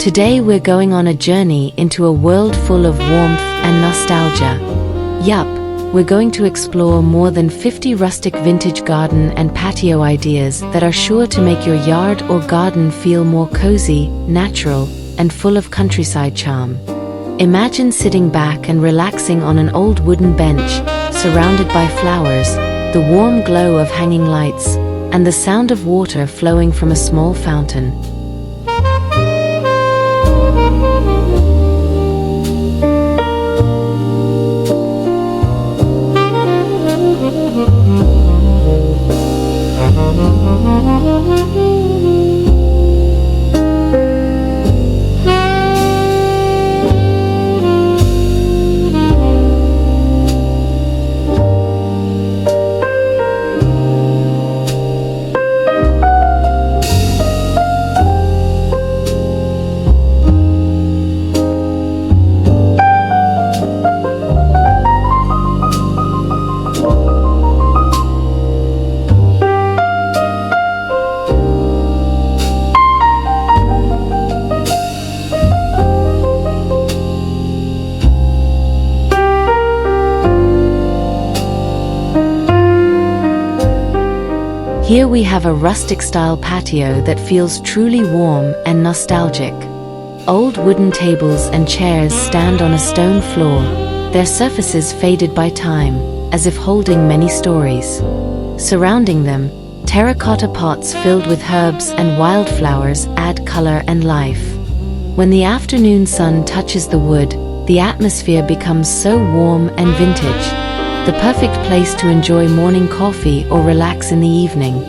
Today we're going on a journey into a world full of warmth and nostalgia. Yup, we're going to explore more than 50 rustic vintage garden and patio ideas that are sure to make your yard or garden feel more cozy, natural, and full of countryside charm. Imagine sitting back and relaxing on an old wooden bench, surrounded by flowers, the warm glow of hanging lights, and the sound of water flowing from a small fountain. Here we have a rustic-style patio that feels truly warm and nostalgic. Old wooden tables and chairs stand on a stone floor, their surfaces faded by time, as if holding many stories. Surrounding them, terracotta pots filled with herbs and wildflowers add color and life. When the afternoon sun touches the wood, the atmosphere becomes so warm and vintage, the perfect place to enjoy morning coffee or relax in the evening.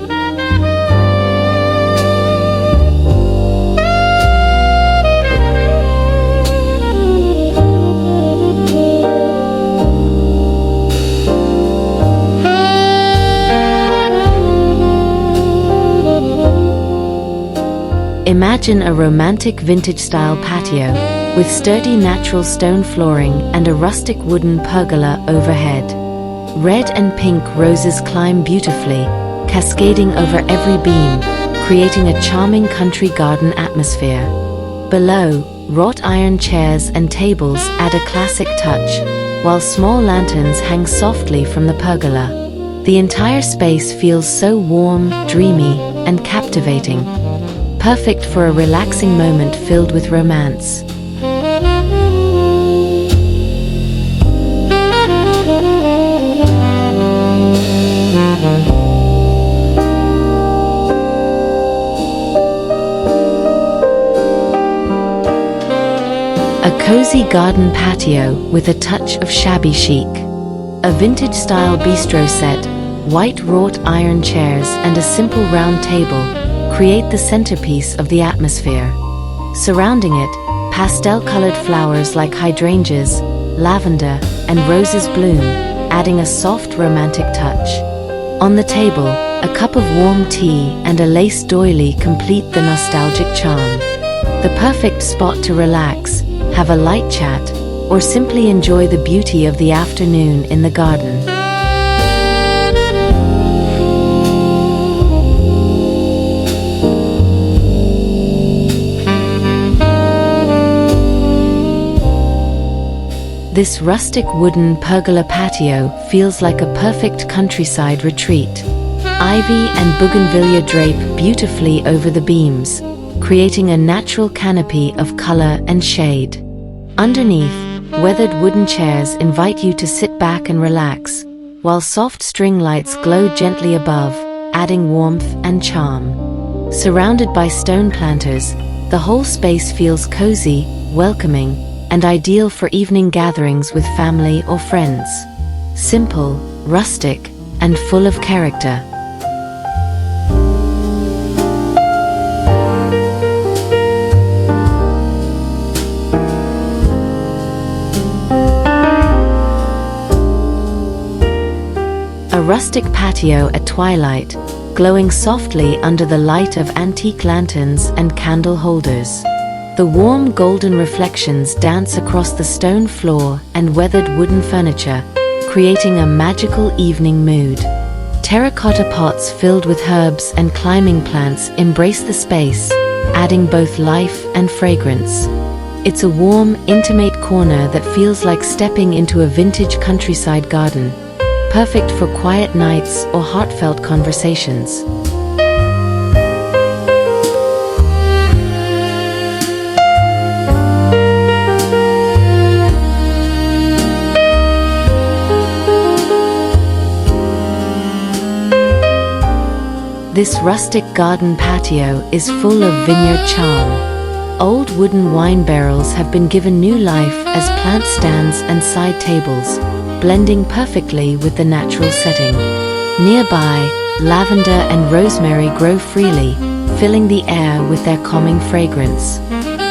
Imagine a romantic vintage-style patio, with sturdy natural stone flooring and a rustic wooden pergola overhead. Red and pink roses climb beautifully, cascading over every beam, creating a charming country garden atmosphere. Below, wrought iron chairs and tables add a classic touch, while small lanterns hang softly from the pergola. The entire space feels so warm, dreamy, and captivating, perfect for a relaxing moment filled with romance. A cozy garden patio with a touch of shabby chic. A vintage-style bistro set, white wrought iron chairs and a simple round table create the centerpiece of the atmosphere. Surrounding it, pastel-colored flowers like hydrangeas, lavender, and roses bloom, adding a soft romantic touch. On the table, a cup of warm tea and a lace doily complete the nostalgic charm. The perfect spot to relax, have a light chat, or simply enjoy the beauty of the afternoon in the garden. This rustic wooden pergola patio feels like a perfect countryside retreat. Ivy and bougainvillea drape beautifully over the beams, creating a natural canopy of color and shade. Underneath, weathered wooden chairs invite you to sit back and relax, while soft string lights glow gently above, adding warmth and charm. Surrounded by stone planters, the whole space feels cozy, welcoming, and ideal for evening gatherings with family or friends. Simple, rustic, and full of character. A rustic patio at twilight, glowing softly under the light of antique lanterns and candle holders. The warm golden reflections dance across the stone floor and weathered wooden furniture, creating a magical evening mood. Terracotta pots filled with herbs and climbing plants embrace the space, adding both life and fragrance. It's a warm, intimate corner that feels like stepping into a vintage countryside garden, perfect for quiet nights or heartfelt conversations. This rustic garden patio is full of vineyard charm. Old wooden wine barrels have been given new life as plant stands and side tables, blending perfectly with the natural setting. Nearby, lavender and rosemary grow freely, filling the air with their calming fragrance.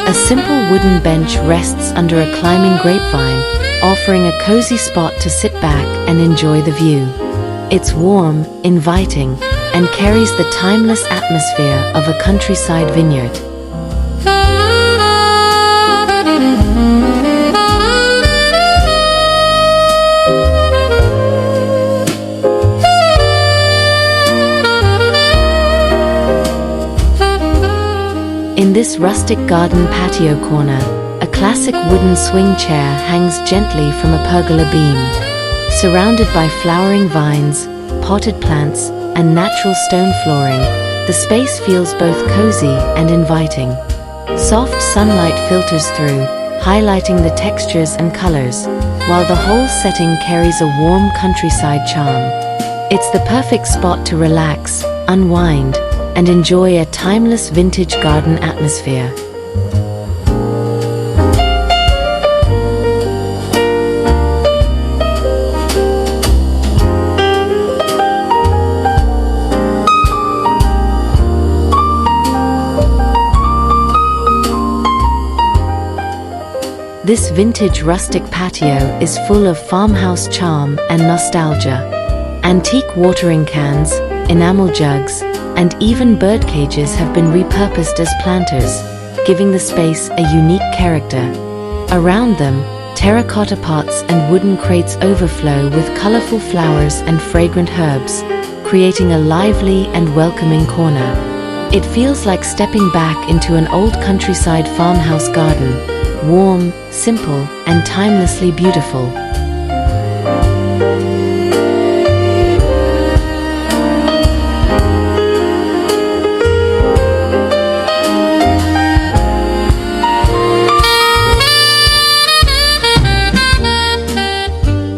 A simple wooden bench rests under a climbing grapevine, offering a cozy spot to sit back and enjoy the view. It's warm, inviting, and carries the timeless atmosphere of a countryside vineyard. In this rustic garden patio corner, a classic wooden swing chair hangs gently from a pergola beam. Surrounded by flowering vines, potted plants, and natural stone flooring, the space feels both cozy and inviting. Soft sunlight filters through, highlighting the textures and colors, while the whole setting carries a warm countryside charm. It's the perfect spot to relax, unwind, and enjoy a timeless vintage garden atmosphere. This vintage rustic patio is full of farmhouse charm and nostalgia. Antique watering cans, enamel jugs, and even bird cages have been repurposed as planters, giving the space a unique character. Around them, terracotta pots and wooden crates overflow with colorful flowers and fragrant herbs, creating a lively and welcoming corner. It feels like stepping back into an old countryside farmhouse garden, warm, simple, and timelessly beautiful.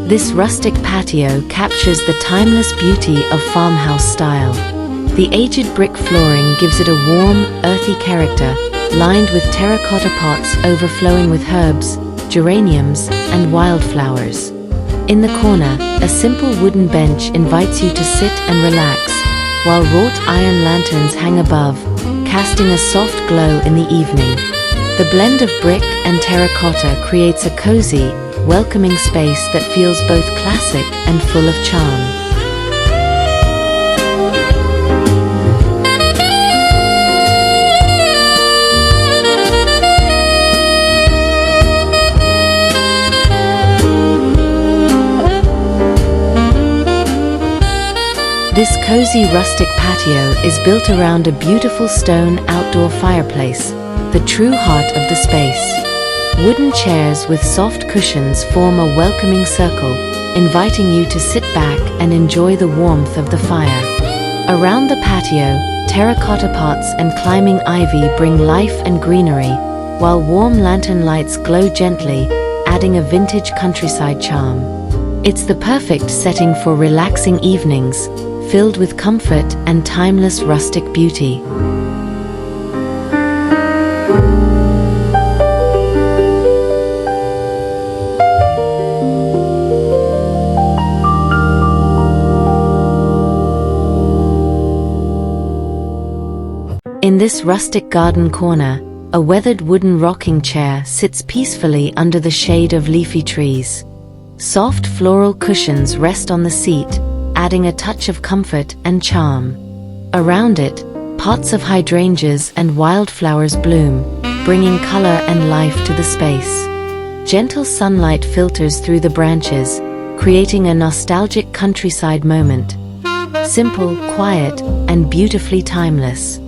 This rustic patio captures the timeless beauty of farmhouse style. The aged brick flooring gives it a warm, earthy character, lined with terracotta pots overflowing with herbs, geraniums, and wildflowers. In the corner, a simple wooden bench invites you to sit and relax, while wrought iron lanterns hang above, casting a soft glow in the evening. The blend of brick and terracotta creates a cozy, welcoming space that feels both classic and full of charm. This cozy rustic patio is built around a beautiful stone outdoor fireplace, the true heart of the space. Wooden chairs with soft cushions form a welcoming circle, inviting you to sit back and enjoy the warmth of the fire. Around the patio, terracotta pots and climbing ivy bring life and greenery, while warm lantern lights glow gently, adding a vintage countryside charm. It's the perfect setting for relaxing evenings, filled with comfort and timeless rustic beauty. In this rustic garden corner, a weathered wooden rocking chair sits peacefully under the shade of leafy trees. Soft floral cushions rest on the seat, adding a touch of comfort and charm. Around it, pots of hydrangeas and wildflowers bloom, bringing color and life to the space. Gentle sunlight filters through the branches, creating a nostalgic countryside moment. Simple, quiet, and beautifully timeless.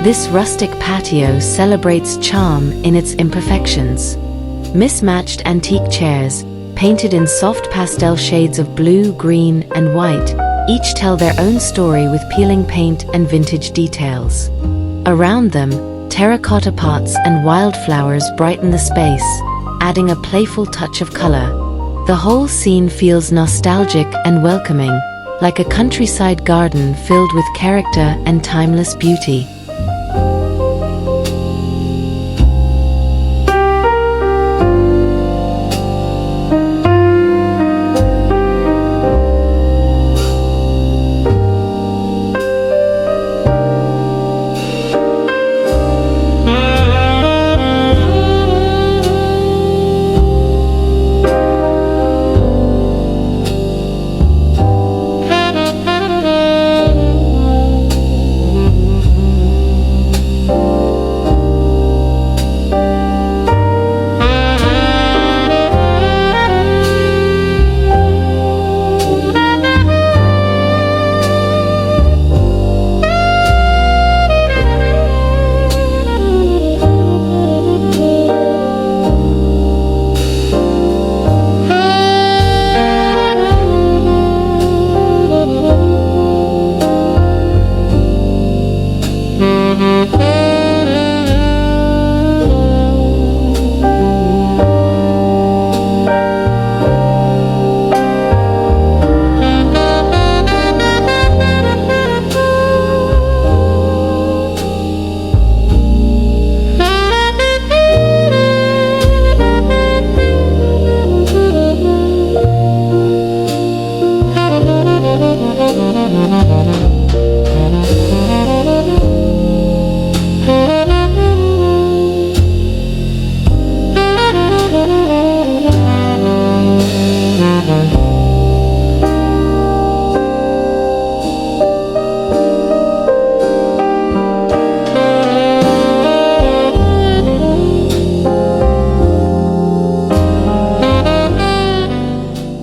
This rustic patio celebrates charm in its imperfections. Mismatched antique chairs, painted in soft pastel shades of blue, green, and white, each tell their own story with peeling paint and vintage details. Around them, terracotta pots and wildflowers brighten the space, adding a playful touch of color. The whole scene feels nostalgic and welcoming, like a countryside garden filled with character and timeless beauty.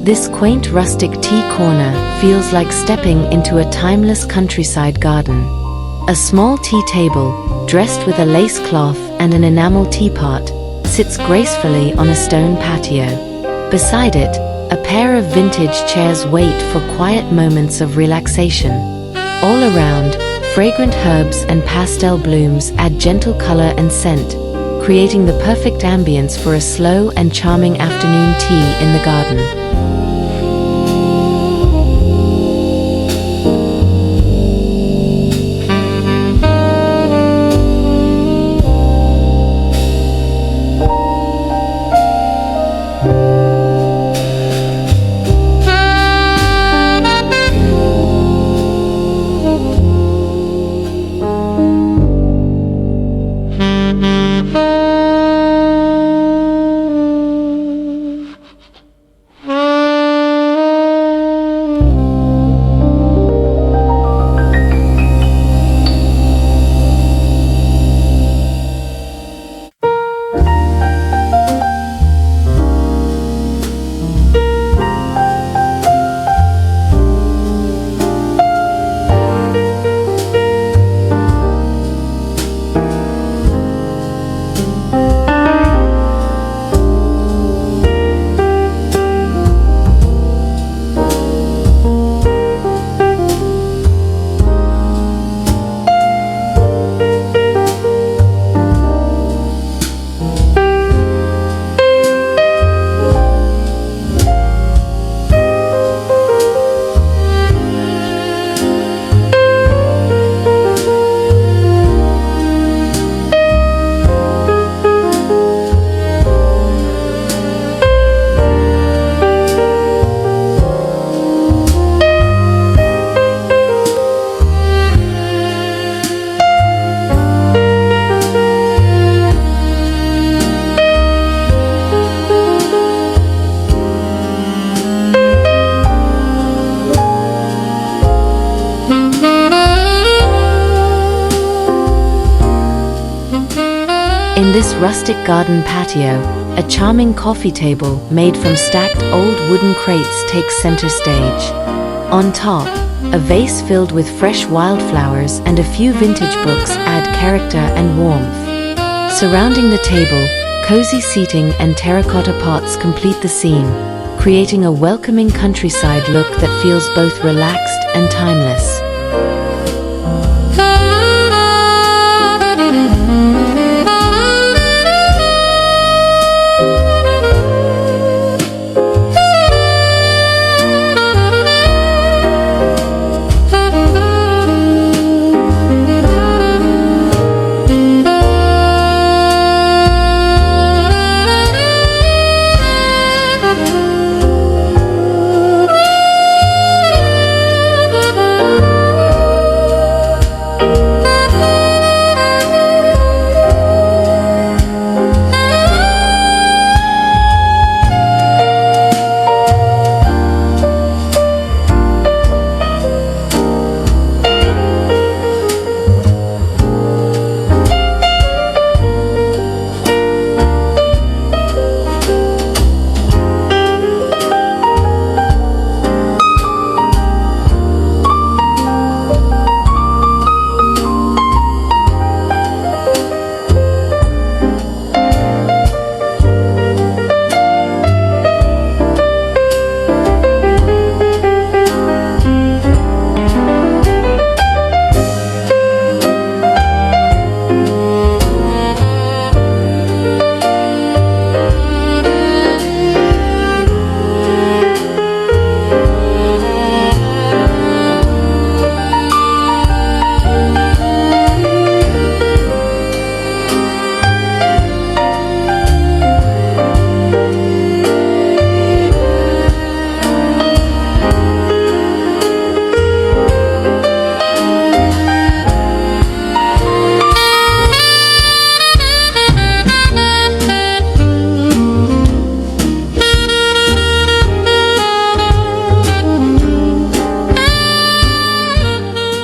This quaint rustic tea corner feels like stepping into a timeless countryside garden. A small tea table, dressed with a lace cloth and an enamel teapot, sits gracefully on a stone patio. Beside it, a pair of vintage chairs wait for quiet moments of relaxation. All around, fragrant herbs and pastel blooms add gentle color and scent, creating the perfect ambience for a slow and charming afternoon tea in the garden. In this rustic garden patio, a charming coffee table made from stacked old wooden crates takes center stage. On top, A vase filled with fresh wildflowers and a few vintage books add character and warmth. Surrounding the table, cozy seating and terracotta pots complete the scene, creating a welcoming countryside look that feels both relaxed and timeless.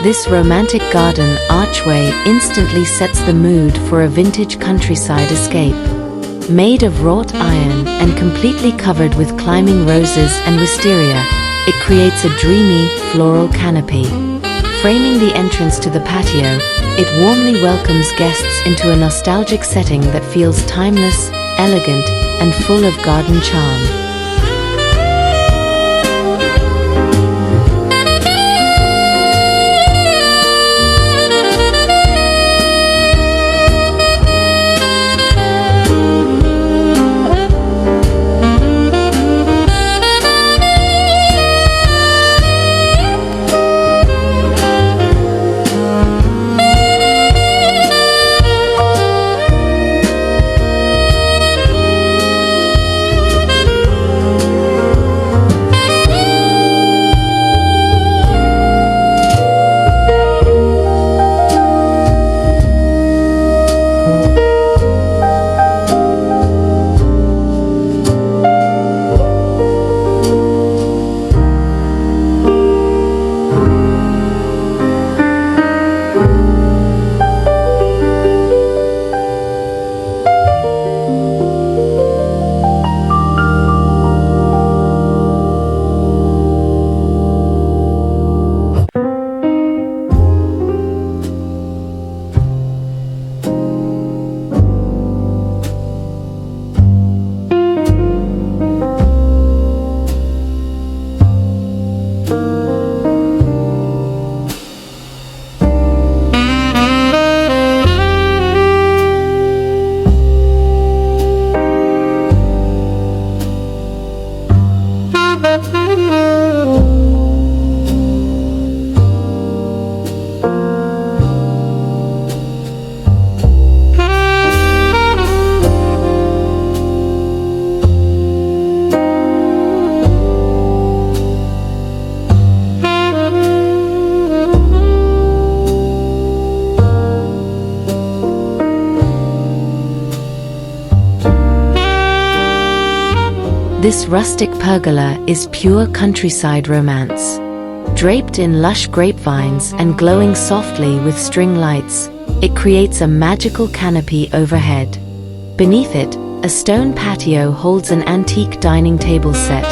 This romantic garden archway instantly sets the mood for a vintage countryside escape. Made of wrought iron and completely covered with climbing roses and wisteria, it creates a dreamy, floral canopy. Framing the entrance to the patio, it warmly welcomes guests into a nostalgic setting that feels timeless, elegant, and full of garden charm. This rustic pergola is pure countryside romance. Draped in lush grapevines and glowing softly with string lights, it creates a magical canopy overhead. Beneath it, a stone patio holds an antique dining table set,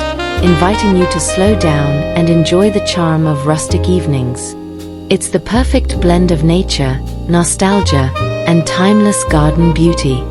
inviting you to slow down and enjoy the charm of rustic evenings. It's the perfect blend of nature, nostalgia, and timeless garden beauty.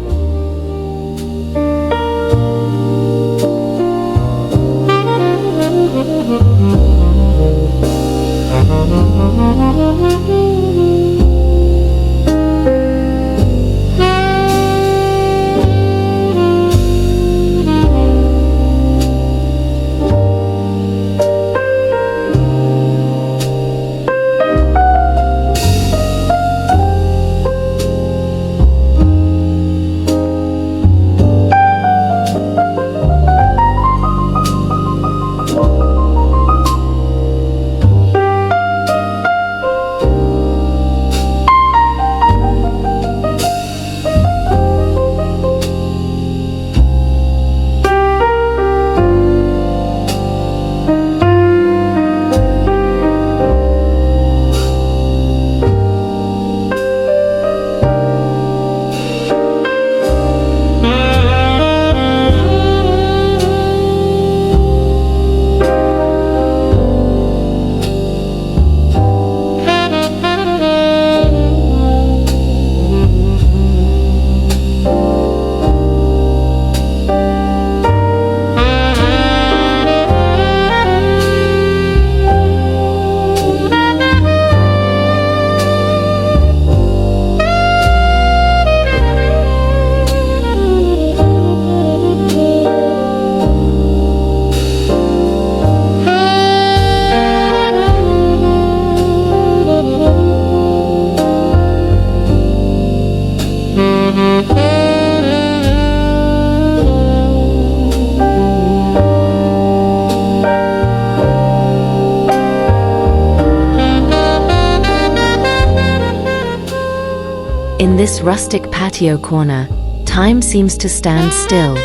In this rustic patio corner, time seems to stand still.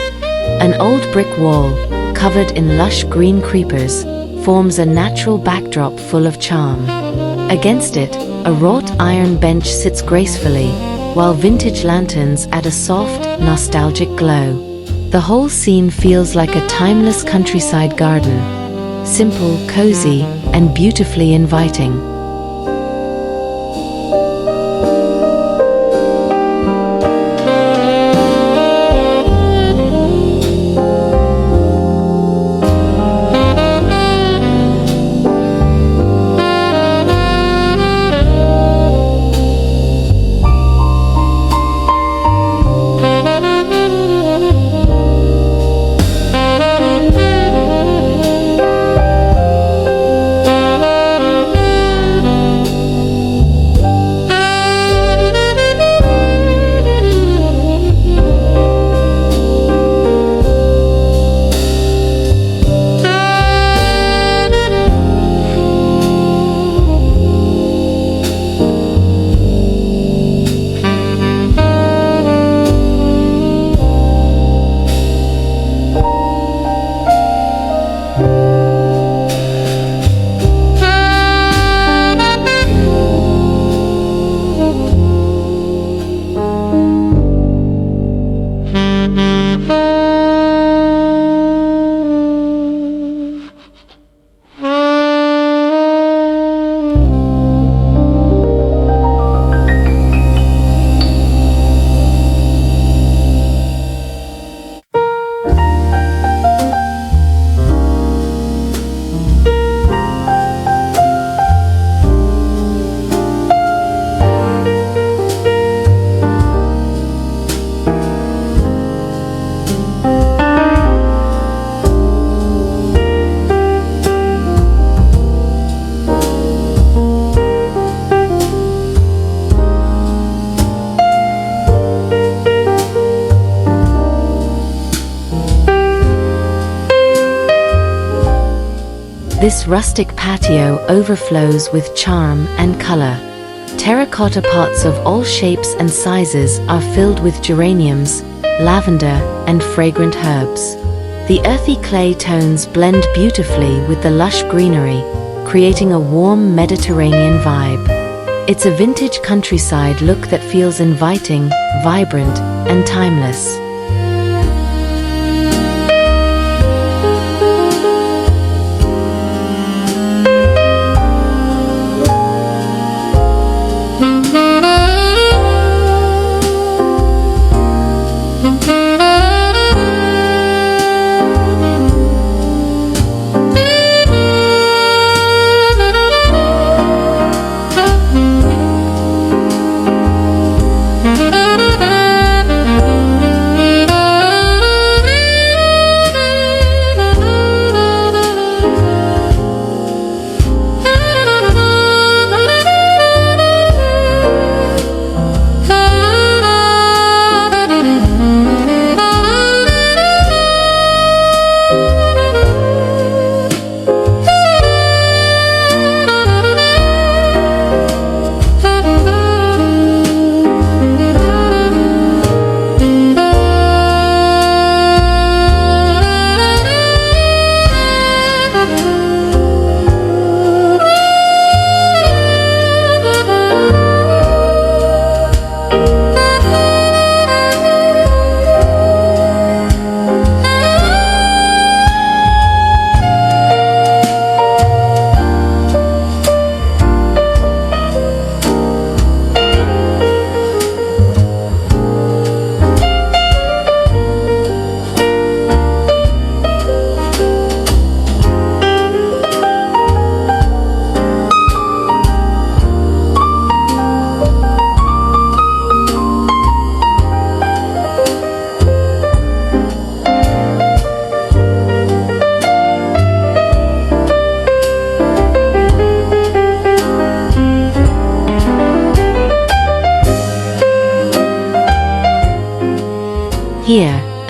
An old brick wall, covered in lush green creepers, forms a natural backdrop full of charm. Against it, a wrought iron bench sits gracefully, while vintage lanterns add a soft, nostalgic glow. The whole scene feels like a timeless countryside garden, simple, cozy, and beautifully inviting. This rustic patio overflows with charm and color. Terracotta pots of all shapes and sizes are filled with geraniums, lavender, and fragrant herbs. The earthy clay tones blend beautifully with the lush greenery, creating a warm Mediterranean vibe. It's a vintage countryside look that feels inviting, vibrant, and timeless.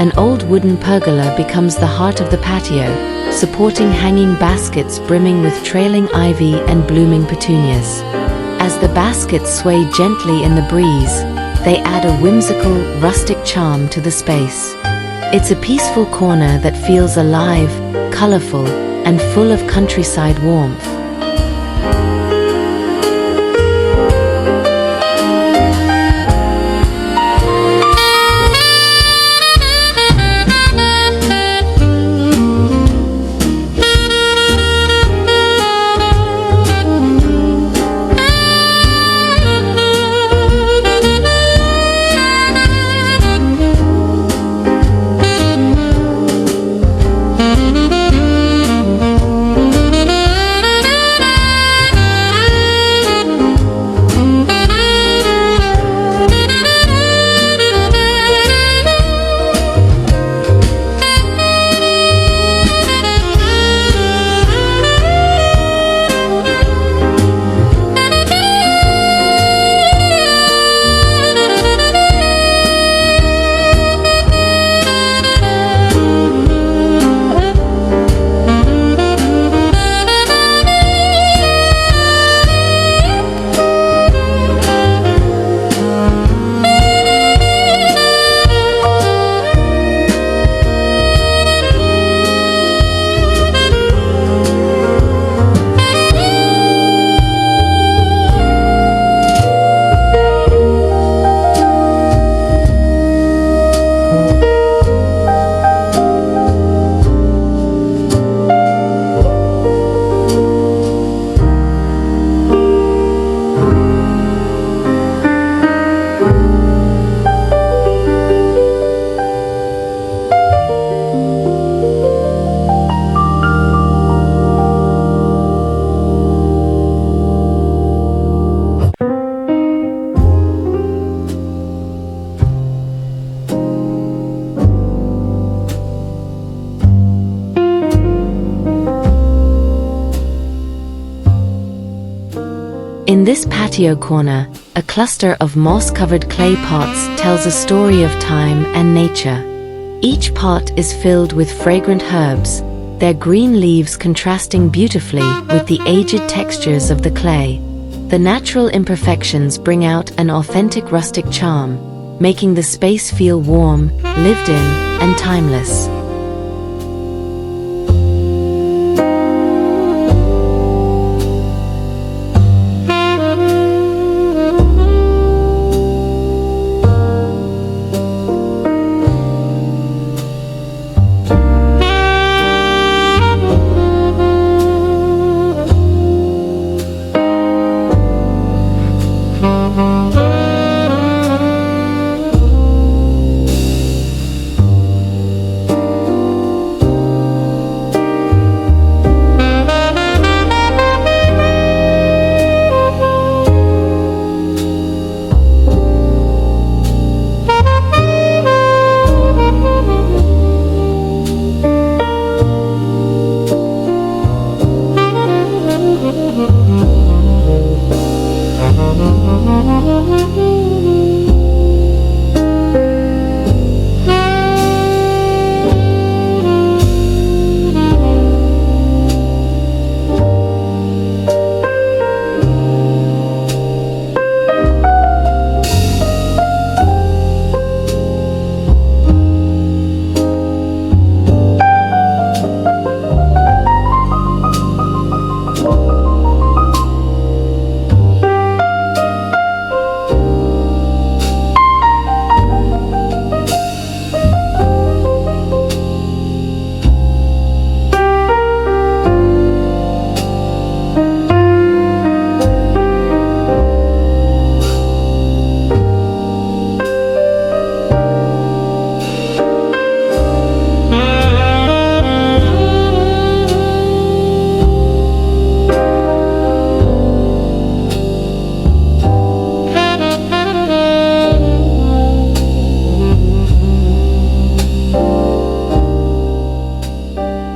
An old wooden pergola becomes the heart of the patio, supporting hanging baskets brimming with trailing ivy and blooming petunias. As the baskets sway gently in the breeze, they add a whimsical, rustic charm to the space. It's a peaceful corner that feels alive, colorful, and full of countryside warmth. In this patio corner, a cluster of moss-covered clay pots tells a story of time and nature. Each pot is filled with fragrant herbs, their green leaves contrasting beautifully with the aged textures of the clay. The natural imperfections bring out an authentic rustic charm, making the space feel warm, lived in, and timeless.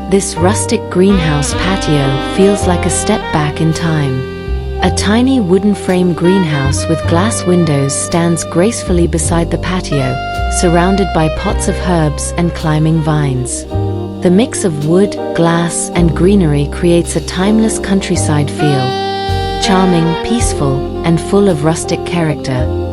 This rustic greenhouse patio feels like a step back in time. A tiny wooden frame greenhouse with glass windows stands gracefully beside the patio, surrounded by pots of herbs and climbing vines. The mix of wood, glass, and greenery creates a timeless countryside feel, charming, peaceful, and full of rustic character.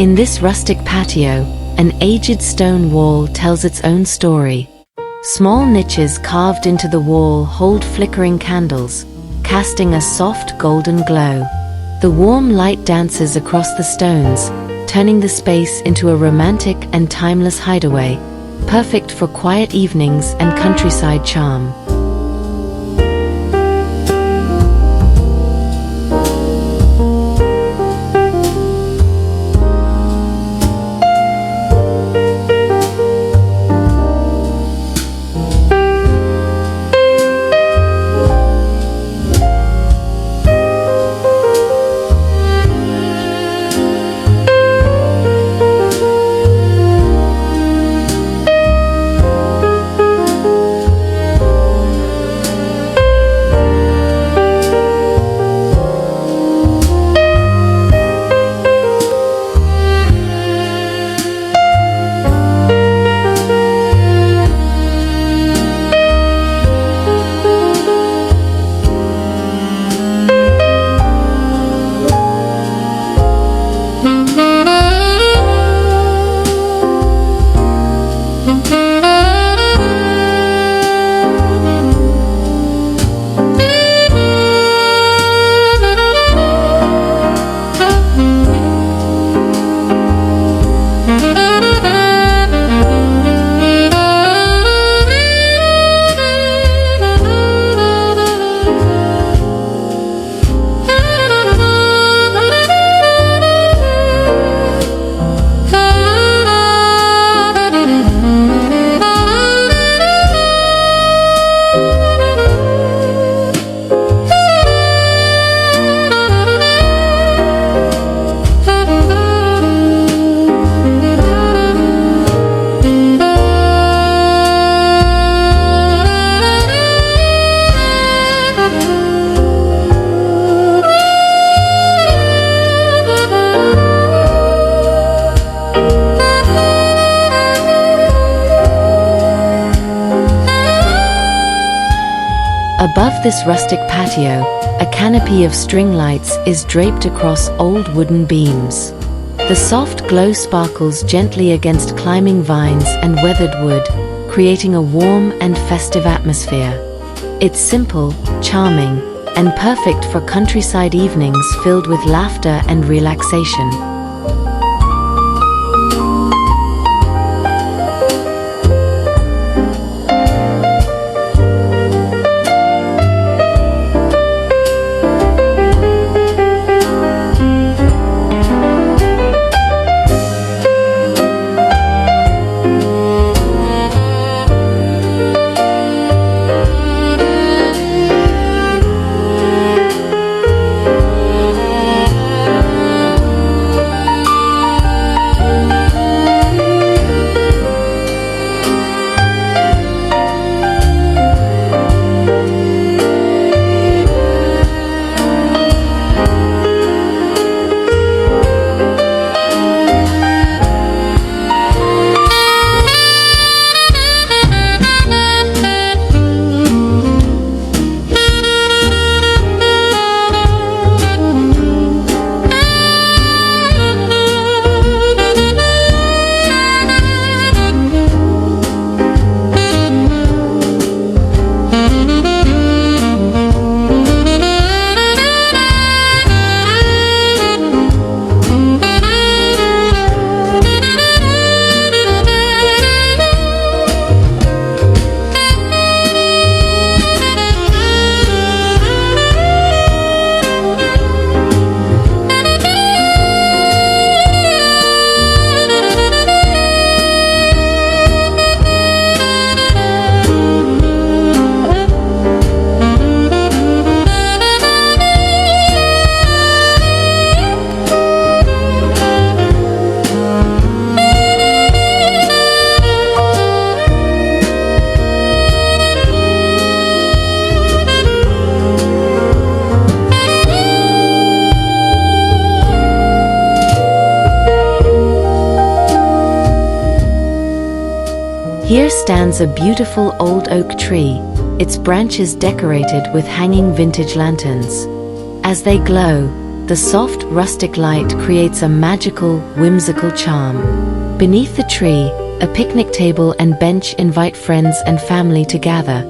In this rustic patio, an aged stone wall tells its own story. Small niches carved into the wall hold flickering candles, casting a soft golden glow. The warm light dances across the stones, turning the space into a romantic and timeless hideaway, perfect for quiet evenings and countryside charm. Above this rustic patio, a canopy of string lights is draped across old wooden beams. The soft glow sparkles gently against climbing vines and weathered wood, creating a warm and festive atmosphere. It's simple, charming, and perfect for countryside evenings filled with laughter and relaxation. Here stands a beautiful old oak tree, its branches decorated with hanging vintage lanterns. As they glow, the soft, rustic light creates a magical, whimsical charm. Beneath the tree, a picnic table and bench invite friends and family to gather,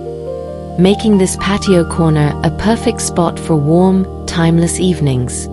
making this patio corner a perfect spot for warm, timeless evenings.